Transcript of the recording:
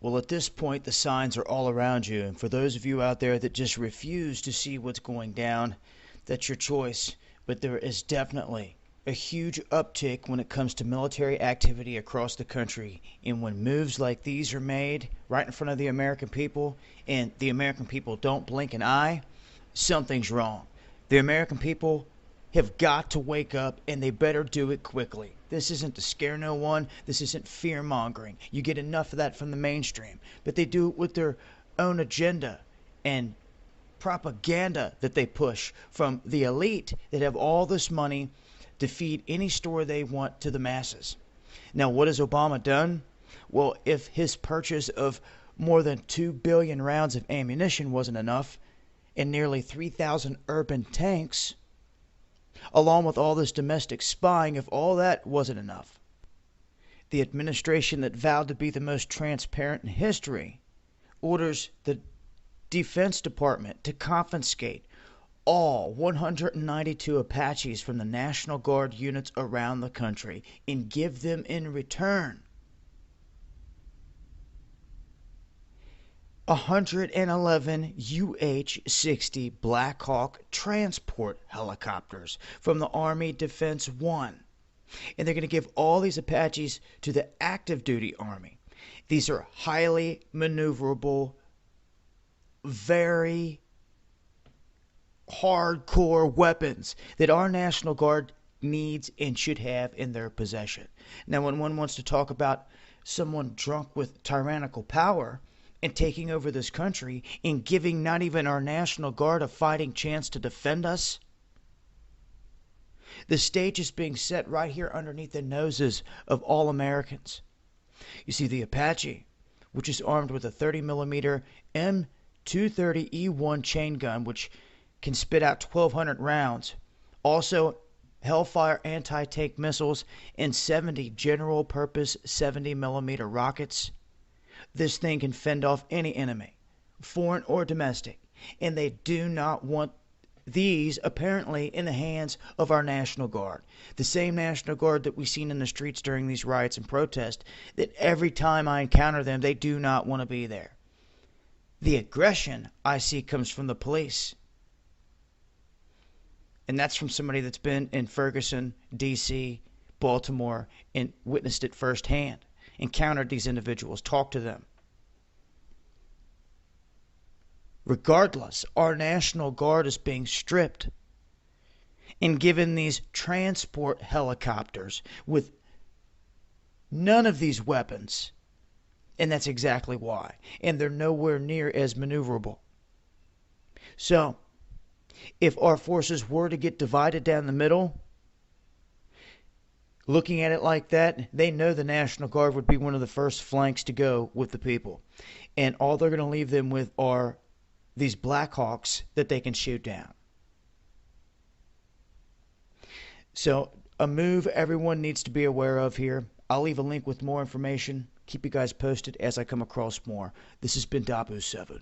Well, at this point, the signs are all around you. And for those of you out there that just refuse to see what's going down, that's your choice. But there is definitely a huge uptick when it comes to military activity across the country. And when moves like these are made right in front of the American people, and the American people don't blink an eye, something's wrong. The American people have got to wake up, and they better do it quickly. This isn't to scare no one. This isn't fear mongering. You get enough of that from the mainstream, but they do it with their own agenda and propaganda that they push from the elite that have all this money to feed any story they want to the masses. Now, what has Obama done? Well, if his purchase of more than 2 billion rounds of ammunition wasn't enough, and nearly 3,000 urban tanks, along with all this domestic spying, if all that wasn't enough, the administration that vowed to be the most transparent in history orders the Defense Department to confiscate all 192 Apaches from the National Guard units around the country and give them in return 111 UH-60 Black Hawk transport helicopters from the Army Defense One. And they're going to give all these Apaches to the active duty Army. These are highly maneuverable, very hardcore weapons that our National Guard needs and should have in their possession. Now, when one wants to talk about someone drunk with tyrannical power and taking over this country and giving not even our National Guard a fighting chance to defend us, the stage is being set right here underneath the noses of all Americans. You see, the Apache, which is armed with a 30mm M230E1 chain gun, which can spit out 1,200 rounds, also Hellfire anti-tank missiles, and 70 general-purpose 70mm rockets. This thing can fend off any enemy, foreign or domestic, and they do not want these apparently in the hands of our National Guard. The same National Guard that we've seen in the streets during these riots and protests, that every time I encounter them, they do not want to be there. The aggression I see comes from the police. And that's from somebody that's been in Ferguson, D.C., Baltimore, and witnessed it firsthand. Encountered these individuals, talked to them. Regardless, our National Guard is being stripped and given these transport helicopters with none of these weapons. And that's exactly why. And they're nowhere near as maneuverable. So, if our forces were to get divided down the middle, looking at it like that, they know the National Guard would be one of the first flanks to go with the people. And all they're going to leave them with are these Black Hawks that they can shoot down. So, a move everyone needs to be aware of here. I'll leave a link with more information. Keep you guys posted as I come across more. This has been Dabu7.